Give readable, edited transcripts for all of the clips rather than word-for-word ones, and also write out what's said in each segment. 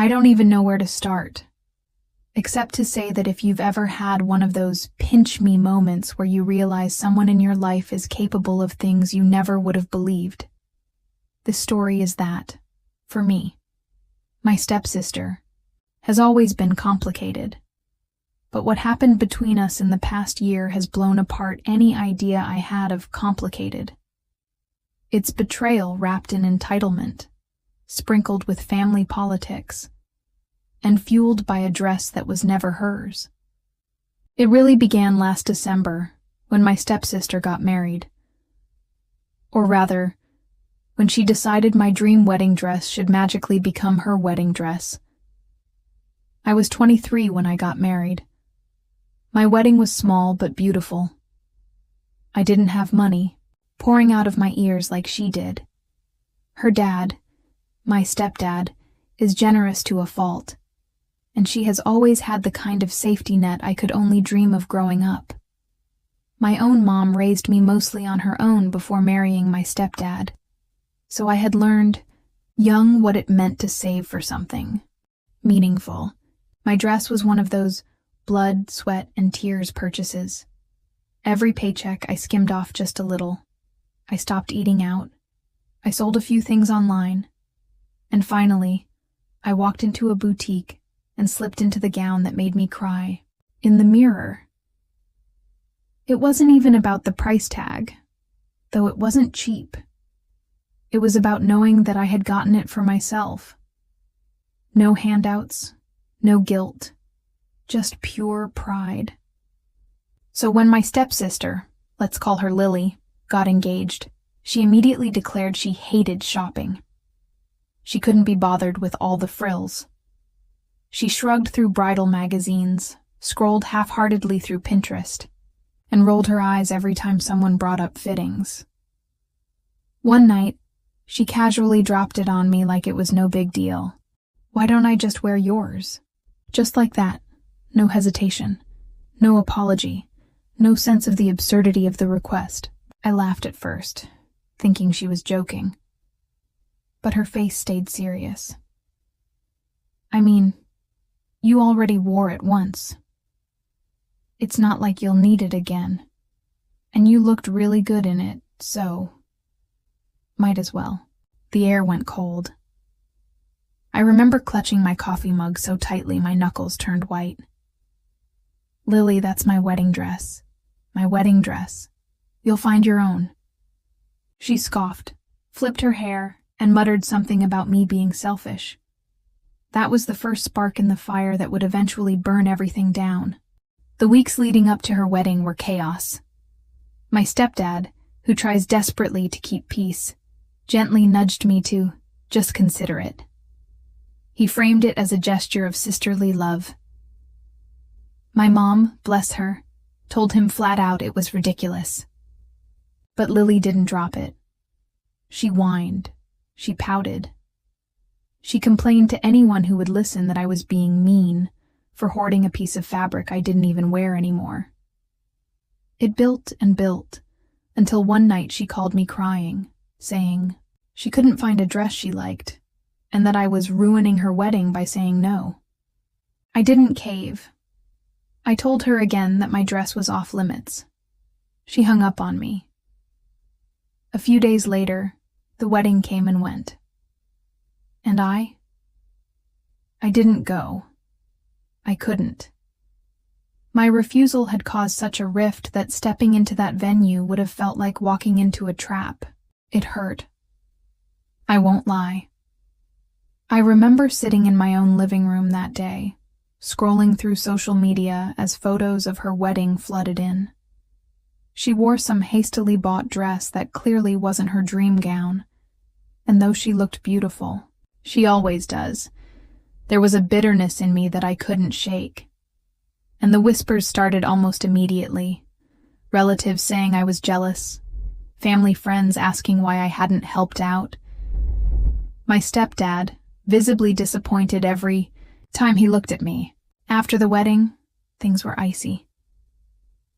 I don't even know where to start, except to say that if you've ever had one of those pinch-me moments where you realize someone in your life is capable of things you never would have believed, this story is that, for me. My stepsister has always been complicated, but what happened between us in the past year has blown apart any idea I had of complicated. It's betrayal wrapped in entitlement, sprinkled with family politics, and fueled by a dress that was never hers. It really began last December, when my stepsister got married. Or rather, when she decided my dream wedding dress should magically become her wedding dress. I was 23 when I got married. My wedding was small but beautiful. I didn't have money, pouring out of my ears like she did. Her dad, my stepdad, is generous to a fault, and she has always had the kind of safety net I could only dream of growing up. My own mom raised me mostly on her own before marrying my stepdad, so I had learned, young, what it meant to save for something meaningful. My dress was one of those blood, sweat, and tears purchases. Every paycheck I skimmed off just a little. I stopped eating out. I sold a few things online. And finally, I walked into a boutique and slipped into the gown that made me cry. In the mirror. It wasn't even about the price tag, though it wasn't cheap. It was about knowing that I had gotten it for myself. No handouts, no guilt, just pure pride. So when my stepsister, let's call her Lily, got engaged, she immediately declared she hated shopping. She couldn't be bothered with all the frills. She shrugged through bridal magazines, scrolled half-heartedly through Pinterest, and rolled her eyes every time someone brought up fittings. One night, she casually dropped it on me like it was no big deal. "Why don't I just wear yours?" Just like that. No hesitation. No apology. No sense of the absurdity of the request. I laughed at first, thinking she was joking. But her face stayed serious. "I mean, you already wore it once. It's not like you'll need it again. And you looked really good in it, so might as well." The air went cold. I remember clutching my coffee mug so tightly my knuckles turned white. "Lily, that's my wedding dress. My wedding dress. You'll find your own." She scoffed, flipped her hair, and muttered something about me being selfish. That was the first spark in the fire that would eventually burn everything down. The weeks leading up to her wedding were chaos. My stepdad, who tries desperately to keep peace, gently nudged me to just consider it. He framed it as a gesture of sisterly love. My mom, bless her, told him flat out it was ridiculous. But Lily didn't drop it. She whined. She pouted. She complained to anyone who would listen that I was being mean for hoarding a piece of fabric I didn't even wear anymore. It built and built, until one night she called me crying, saying she couldn't find a dress she liked, and that I was ruining her wedding by saying no. I didn't cave. I told her again that my dress was off limits. She hung up on me. A few days later, the wedding came and went. And I didn't go. I couldn't. My refusal had caused such a rift that stepping into that venue would have felt like walking into a trap. It hurt. I won't lie. I remember sitting in my own living room that day, scrolling through social media as photos of her wedding flooded in. She wore some hastily bought dress that clearly wasn't her dream gown, and though she looked beautiful, she always does, there was a bitterness in me that I couldn't shake. And the whispers started almost immediately. Relatives saying I was jealous, family friends asking why I hadn't helped out. My stepdad, visibly disappointed every time he looked at me. After the wedding, things were icy.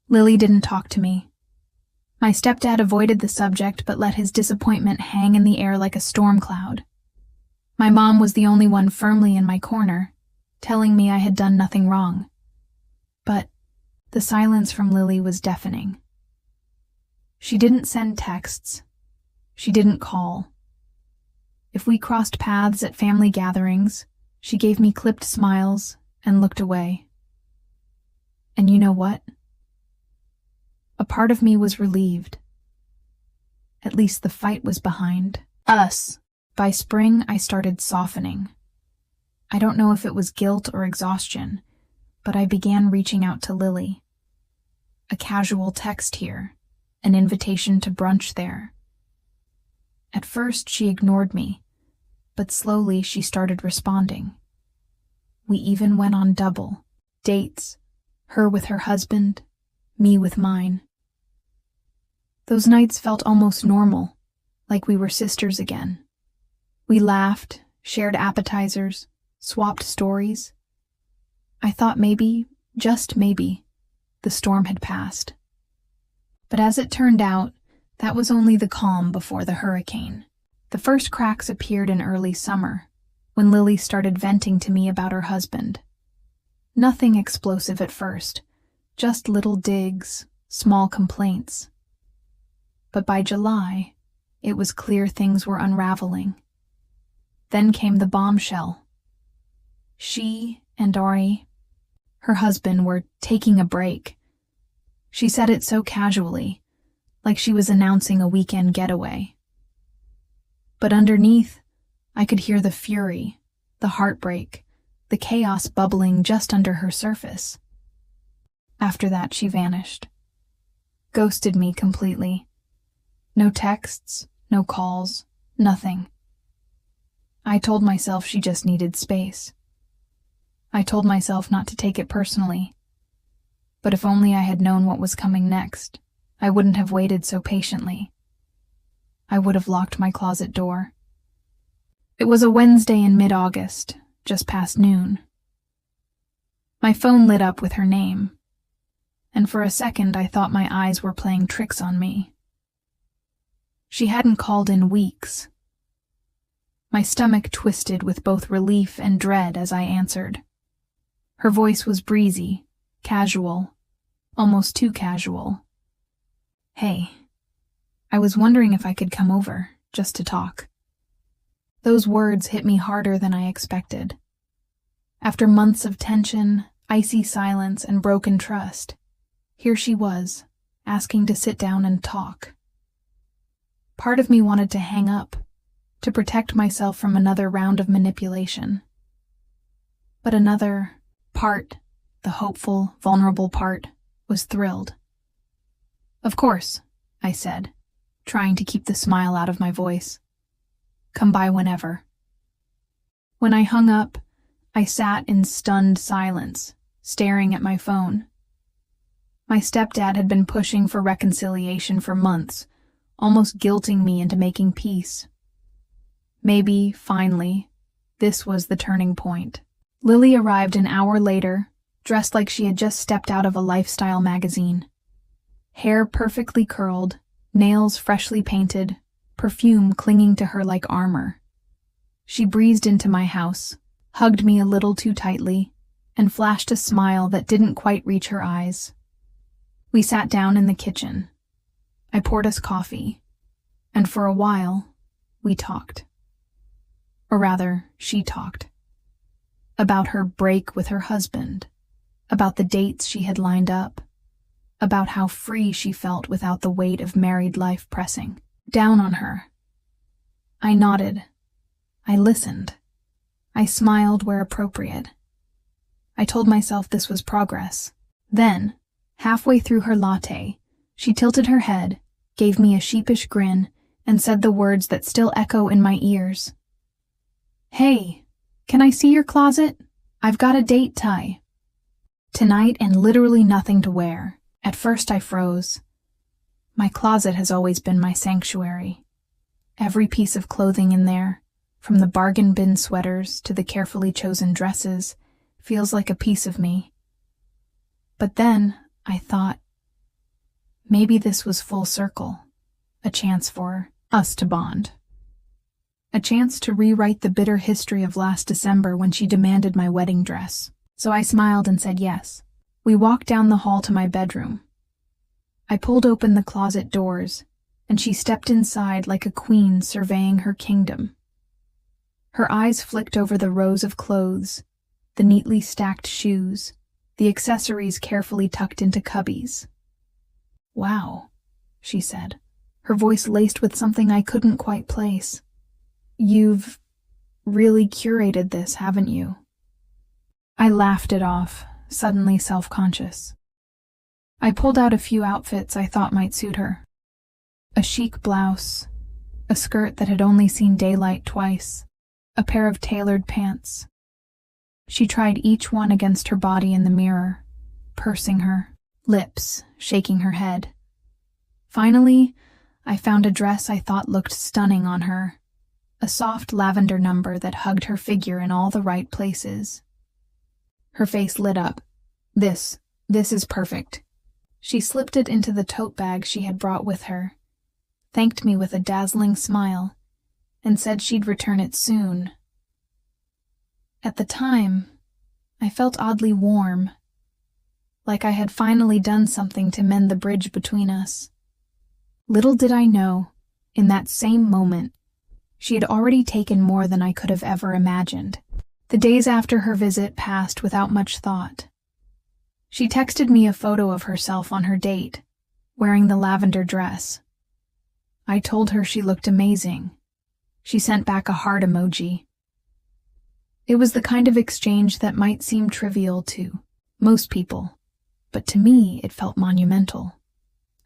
Lily didn't talk to me. My stepdad avoided the subject but let his disappointment hang in the air like a storm cloud. My mom was the only one firmly in my corner, telling me I had done nothing wrong. But the silence from Lily was deafening. She didn't send texts. She didn't call. If we crossed paths at family gatherings, she gave me clipped smiles and looked away. And you know what? A part of me was relieved. At least the fight was behind us. By spring, I started softening. I don't know if it was guilt or exhaustion, but I began reaching out to Lily. A casual text here, an invitation to brunch there. At first, she ignored me, but slowly she started responding. We even went on double dates, her with her husband, me with mine. Those nights felt almost normal, like we were sisters again. We laughed, shared appetizers, swapped stories. I thought maybe, just maybe, the storm had passed. But as it turned out, that was only the calm before the hurricane. The first cracks appeared in early summer, when Lily started venting to me about her husband. Nothing explosive at first, just little digs, small complaints. But by July, it was clear things were unraveling. Then came the bombshell. She and Ari, her husband, were taking a break. She said it so casually, like she was announcing a weekend getaway. But underneath, I could hear the fury, the heartbreak, the chaos bubbling just under her surface. After that, she vanished. Ghosted me completely. No texts, no calls, nothing. I told myself she just needed space. I told myself not to take it personally. But if only I had known what was coming next, I wouldn't have waited so patiently. I would have locked my closet door. It was a Wednesday in mid-August, just past noon. My phone lit up with her name, and for a second I thought my eyes were playing tricks on me. She hadn't called in weeks. My stomach twisted with both relief and dread as I answered. Her voice was breezy, casual, almost too casual. Hey, I was wondering if I could come over, just to talk. Those words hit me harder than I expected. After months of tension, icy silence, and broken trust, here she was, asking to sit down and talk. Part of me wanted to hang up, to protect myself from another round of manipulation. But another part, the hopeful, vulnerable part, was thrilled. Of course, I said, trying to keep the smile out of my voice. Come by whenever. When I hung up, I sat in stunned silence, staring at my phone. My stepdad had been pushing for reconciliation for months, almost guilting me into making peace. Maybe, finally, this was the turning point. Lily arrived an hour later, dressed like she had just stepped out of a lifestyle magazine. Hair perfectly curled, nails freshly painted, perfume clinging to her like armor. She breezed into my house, hugged me a little too tightly, and flashed a smile that didn't quite reach her eyes. We sat down in the kitchen. I poured us coffee, and for a while, we talked. Or rather, she talked. About her break with her husband, about the dates she had lined up, about how free she felt without the weight of married life pressing down on her. I nodded. I listened. I smiled where appropriate. I told myself this was progress. Then, halfway through her latte, she tilted her head, gave me a sheepish grin, and said the words that still echo in my ears. Hey, can I see your closet? I've got a date tie. Tonight and literally nothing to wear. At first I froze. My closet has always been my sanctuary. Every piece of clothing in there, from the bargain bin sweaters to the carefully chosen dresses, feels like a piece of me. But then, I thought, maybe this was full circle, a chance for us to bond. A chance to rewrite the bitter history of last December when she demanded my wedding dress. So I smiled and said yes. We walked down the hall to my bedroom. I pulled open the closet doors, and she stepped inside like a queen surveying her kingdom. Her eyes flicked over the rows of clothes, the neatly stacked shoes, the accessories carefully tucked into cubbies. "Wow," she said, her voice laced with something I couldn't quite place. "You've really curated this, haven't you?" I laughed it off, suddenly self-conscious. I pulled out a few outfits I thought might suit her. A chic blouse, a skirt that had only seen daylight twice, a pair of tailored pants. She tried each one against her body in the mirror, pursing her lips, shaking her head. Finally, I found a dress I thought looked stunning on her, a soft lavender number that hugged her figure in all the right places. Her face lit up. This is perfect." She slipped it into the tote bag she had brought with her, thanked me with a dazzling smile, and said she'd return it soon. At the time, I felt oddly warm, like I had finally done something to mend the bridge between us. Little did I know, in that same moment, she had already taken more than I could have ever imagined. The days after her visit passed without much thought. She texted me a photo of herself on her date, wearing the lavender dress. I told her she looked amazing. She sent back a heart emoji. It was the kind of exchange that might seem trivial to most people, but to me it felt monumental.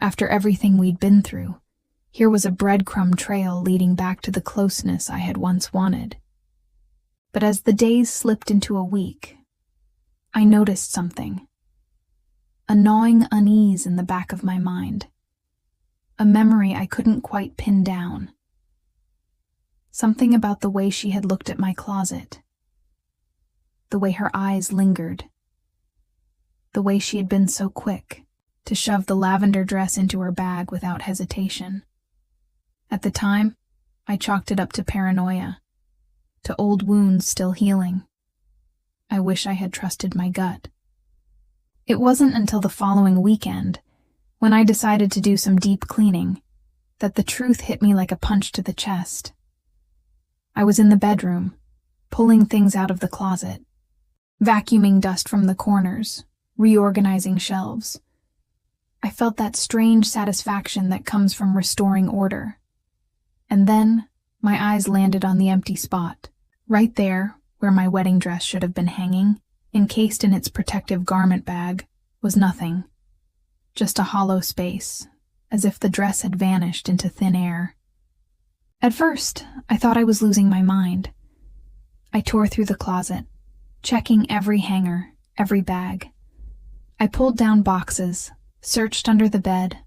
After everything we'd been through, here was a breadcrumb trail leading back to the closeness I had once wanted. But as the days slipped into a week, I noticed something. A gnawing unease in the back of my mind. A memory I couldn't quite pin down. Something about the way she had looked at my closet. The way her eyes lingered. The way she had been so quick to shove the lavender dress into her bag without hesitation. At the time, I chalked it up to paranoia, to old wounds still healing. I wish I had trusted my gut. It wasn't until the following weekend, when I decided to do some deep cleaning, that the truth hit me like a punch to the chest. I was in the bedroom, pulling things out of the closet, vacuuming dust from the corners, reorganizing shelves. I felt that strange satisfaction that comes from restoring order. And then, my eyes landed on the empty spot, right there where my wedding dress should have been hanging. Encased in its protective garment bag, was nothing. Just a hollow space, as if the dress had vanished into thin air. At first, I thought I was losing my mind. I tore through the closet, checking every hanger, every bag. I pulled down boxes, searched under the bed,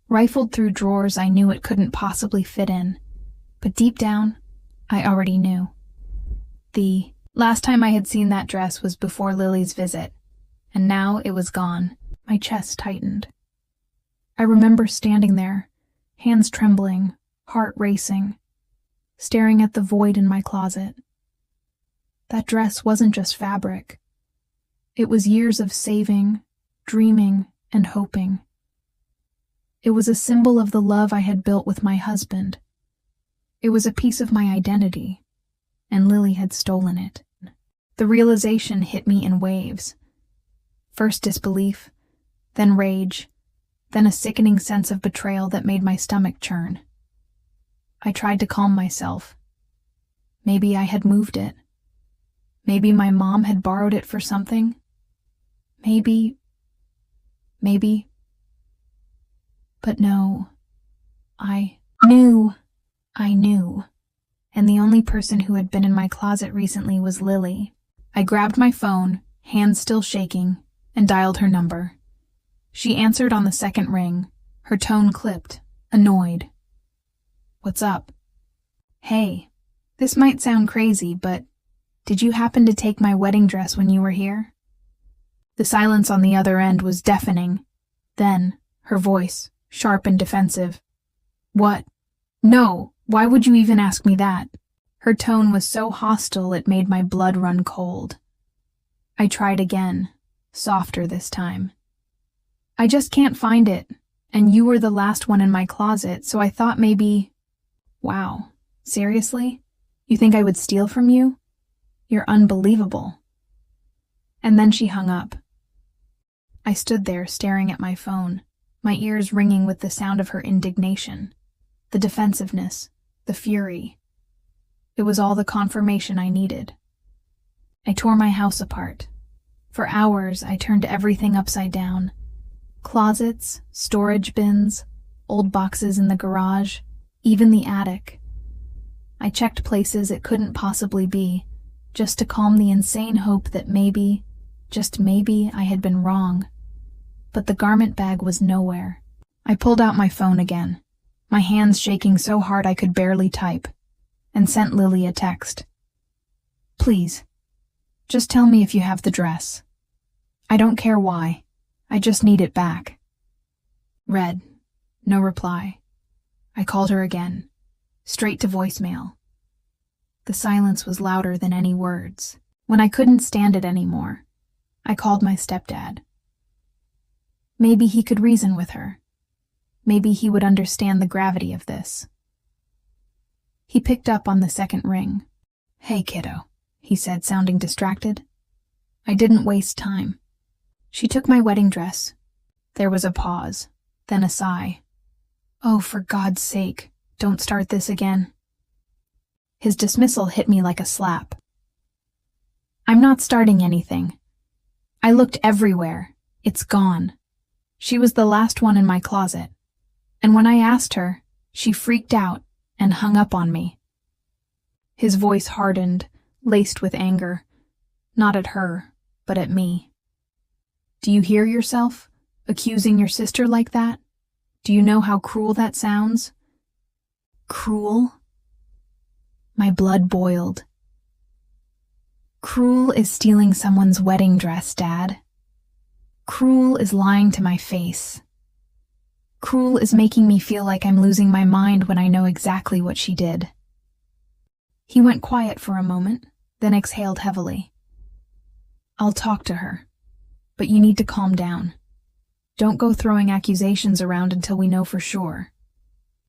rifled through drawers I knew it couldn't possibly fit in. But deep down, I already knew. The last time I had seen that dress was before Lily's visit, and now it was gone. My chest tightened. I remember standing there, hands trembling, heart racing, staring at the void in my closet. That dress wasn't just fabric. It was years of saving, dreaming, and hoping. It was a symbol of the love I had built with my husband. It was a piece of my identity, and Lily had stolen it. The realization hit me in waves. First disbelief, then rage, then a sickening sense of betrayal that made my stomach churn. I tried to calm myself. Maybe I had moved it. Maybe my mom had borrowed it for something. Maybe. But no. I knew. And the only person who had been in my closet recently was Lily. I grabbed my phone, hands still shaking, and dialed her number. She answered on the second ring, her tone clipped, annoyed. "What's up?" "Hey, this might sound crazy, but did you happen to take my wedding dress when you were here?" The silence on the other end was deafening. Then, her voice, sharp and defensive. "What? No, why would you even ask me that?" Her tone was so hostile it made my blood run cold. I tried again, softer this time. I just can't find it, and you were the last one in my closet, so I thought maybe... Wow, seriously? You think I would steal from you? You're unbelievable. And then she hung up. I stood there staring at my phone, my ears ringing with the sound of her indignation, the defensiveness, the fury. It was all the confirmation I needed. I tore my house apart. For hours, I turned everything upside down. Closets, storage bins, old boxes in the garage, even the attic. I checked places it couldn't possibly be, just to calm the insane hope that maybe, just maybe, I had been wrong. But the garment bag was nowhere. I pulled out my phone again, my hands shaking so hard I could barely type, and sent Lily a text. Please, just tell me if you have the dress. I don't care why. I just need it back. Read. No reply. I called her again, straight to voicemail. The silence was louder than any words. When I couldn't stand it anymore, I called my stepdad. Maybe he could reason with her. Maybe he would understand the gravity of this. He picked up on the second ring. Hey, kiddo, he said, sounding distracted. I didn't waste time. She took my wedding dress. There was a pause, then a sigh. Oh, for God's sake, don't start this again. His dismissal hit me like a slap. I'm not starting anything. I looked everywhere. It's gone. She was the last one in my closet. And when I asked her, she freaked out and hung up on me. His voice hardened, laced with anger. Not at her, but at me. Do you hear yourself, accusing your sister like that? Do you know how cruel that sounds? Cruel? My blood boiled. Cruel is stealing someone's wedding dress, Dad. Cruel is lying to my face. Cruel is making me feel like I'm losing my mind when I know exactly what she did. He went quiet for a moment, then exhaled heavily. I'll talk to her, but you need to calm down. Don't go throwing accusations around until we know for sure.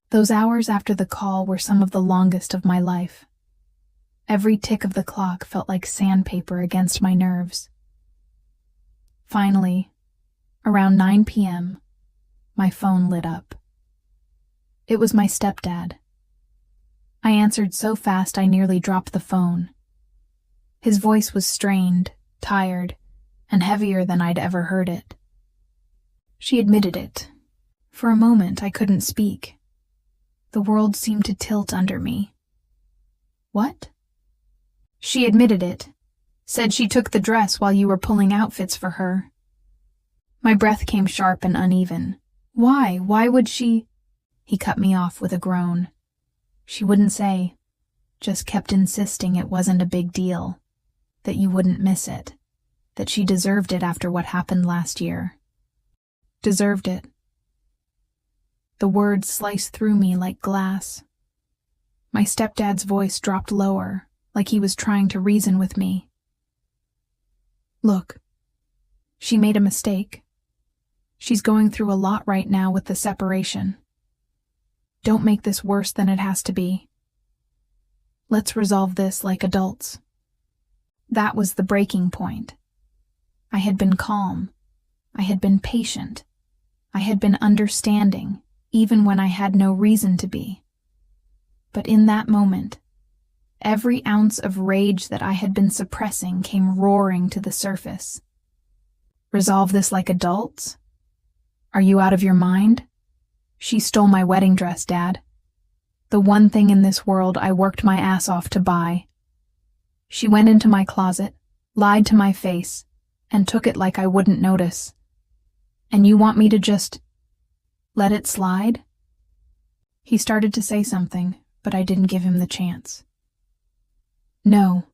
Those hours after the call were some of the longest of my life. Every tick of the clock felt like sandpaper against my nerves. Finally, around 9 p.m., my phone lit up. It was my stepdad. I answered so fast I nearly dropped the phone. His voice was strained, tired, and heavier than I'd ever heard it. She admitted it. For a moment, I couldn't speak. The world seemed to tilt under me. What? She admitted it. Said she took the dress while you were pulling outfits for her. My breath came sharp and uneven. Why? Why would she? He cut me off with a groan. She wouldn't say. Just kept insisting it wasn't a big deal. That you wouldn't miss it. That she deserved it after what happened last year. Deserved it. The words sliced through me like glass. My stepdad's voice dropped lower, like he was trying to reason with me. Look, she made a mistake. She's going through a lot right now with the separation. Don't make this worse than it has to be. Let's resolve this like adults. That was the breaking point. I had been calm. I had been patient. I had been understanding, even when I had no reason to be. But in that moment, every ounce of rage that I had been suppressing came roaring to the surface. Resolve this like adults? Are you out of your mind? She stole my wedding dress, Dad. The one thing in this world I worked my ass off to buy. She went into my closet, lied to my face, and took it like I wouldn't notice. And you want me to just let it slide? He started to say something, but I didn't give him the chance. No,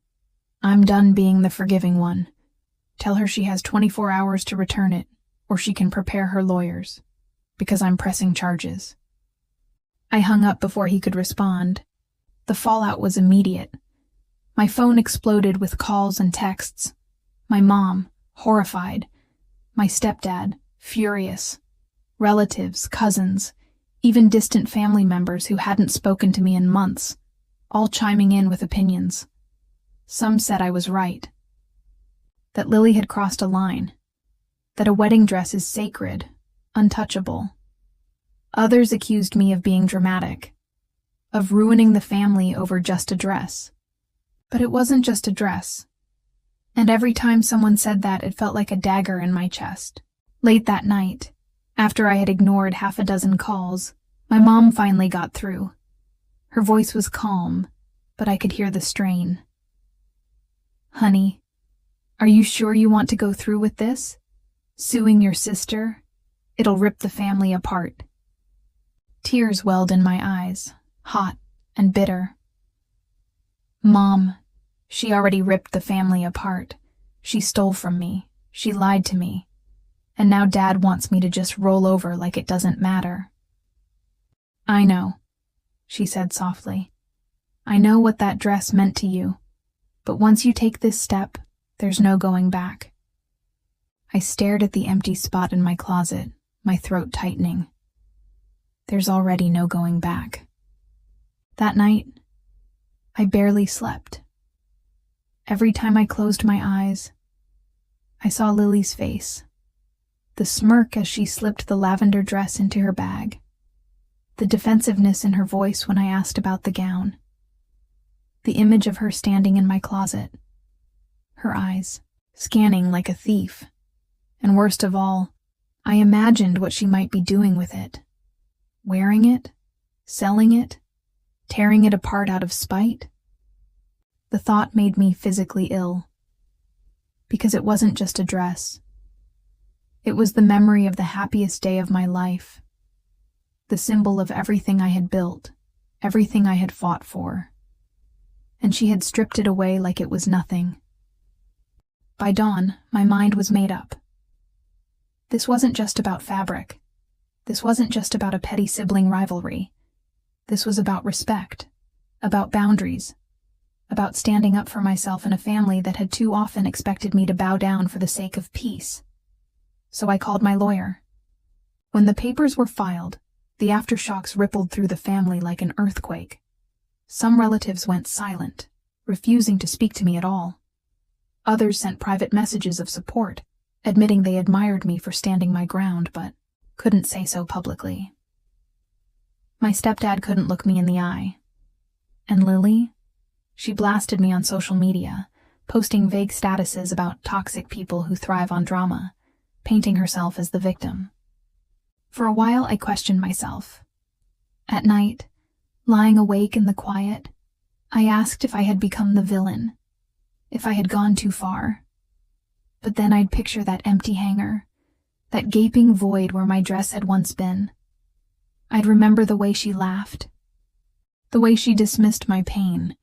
I'm done being the forgiving one. Tell her she has 24 hours to return it, or she can prepare her lawyers, because I'm pressing charges. I hung up before he could respond. The fallout was immediate. My phone exploded with calls and texts. My mom, horrified. My stepdad, furious. Relatives, cousins, even distant family members who hadn't spoken to me in months, all chiming in with opinions. Some said I was right. That Lily had crossed a line. That a wedding dress is sacred, untouchable. Others accused me of being dramatic, of ruining the family over just a dress. But it wasn't just a dress. And every time someone said that, it felt like a dagger in my chest. Late that night, after I had ignored half a dozen calls, my mom finally got through. Her voice was calm, but I could hear the strain. "Honey, are you sure you want to go through with this? Suing your sister? It'll rip the family apart." Tears welled in my eyes, hot and bitter. "Mom, she already ripped the family apart. She stole from me. She lied to me. And now Dad wants me to just roll over like it doesn't matter." "I know," she said softly. "I know what that dress meant to you. But once you take this step, there's no going back." I stared at the empty spot in my closet, my throat tightening. There's already no going back. That night, I barely slept. Every time I closed my eyes, I saw Lily's face. The smirk as she slipped the lavender dress into her bag. The defensiveness in her voice when I asked about the gown. The image of her standing in my closet. Her eyes, scanning like a thief. And worst of all, I imagined what she might be doing with it. Wearing it? Selling it? Tearing it apart out of spite? The thought made me physically ill. Because it wasn't just a dress. It was the memory of the happiest day of my life. The symbol of everything I had built, everything I had fought for. And she had stripped it away like it was nothing. By dawn, my mind was made up. This wasn't just about fabric. This wasn't just about a petty sibling rivalry. This was about respect, about boundaries, about standing up for myself in a family that had too often expected me to bow down for the sake of peace. So I called my lawyer. When the papers were filed, the aftershocks rippled through the family like an earthquake. Some relatives went silent, refusing to speak to me at all. Others sent private messages of support, admitting they admired me for standing my ground, but couldn't say so publicly. My stepdad couldn't look me in the eye. And Lily? She blasted me on social media, posting vague statuses about toxic people who thrive on drama, painting herself as the victim. For a while, I questioned myself. At night, lying awake in the quiet, I asked if I had become the villain, if I had gone too far. But then I'd picture that empty hangar, that gaping void where my dress had once been. I'd remember the way she laughed, the way she dismissed my pain,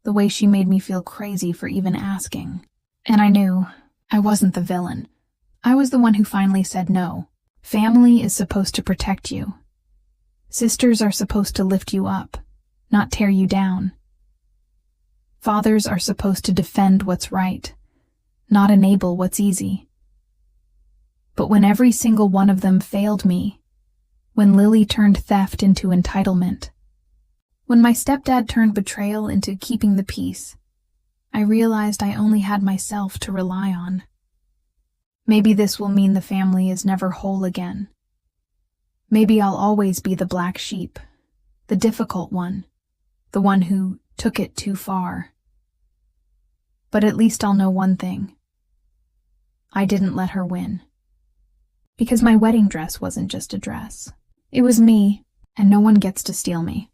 the way she made me feel crazy for even asking. And I knew I wasn't the villain. I was the one who finally said no. Family is supposed to protect you. Sisters are supposed to lift you up, not tear you down. Fathers are supposed to defend what's right, not enable what's easy. But when every single one of them failed me, when Lily turned theft into entitlement, when my stepdad turned betrayal into keeping the peace, I realized I only had myself to rely on. Maybe this will mean the family is never whole again. Maybe I'll always be the black sheep, the difficult one, the one who took it too far. But at least I'll know one thing. I didn't let her win. Because my wedding dress wasn't just a dress. It was me, and no one gets to steal me.